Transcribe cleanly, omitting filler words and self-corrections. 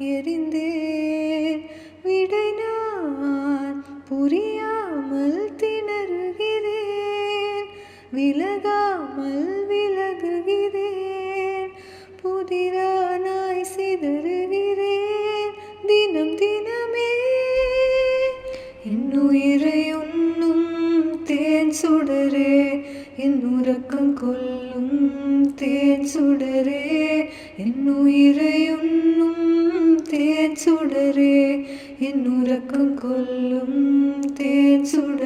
எரிந்தேன். விடை நான் புரியாமல் திணறுகிறேன். விலகாமல் விலகுகிறேன். புதிரானாய் சிதறுகிறேன். தினம் தினமே என் உயிரை உண்ணும் தேன் சுடரே, என் உறக்கம் கொல்லும் தேன் சுடரே, என் உயிரை உண்ணும் தேன் சுடரே, என் உறக்கம் கொல்லும் தேன் சுடரே.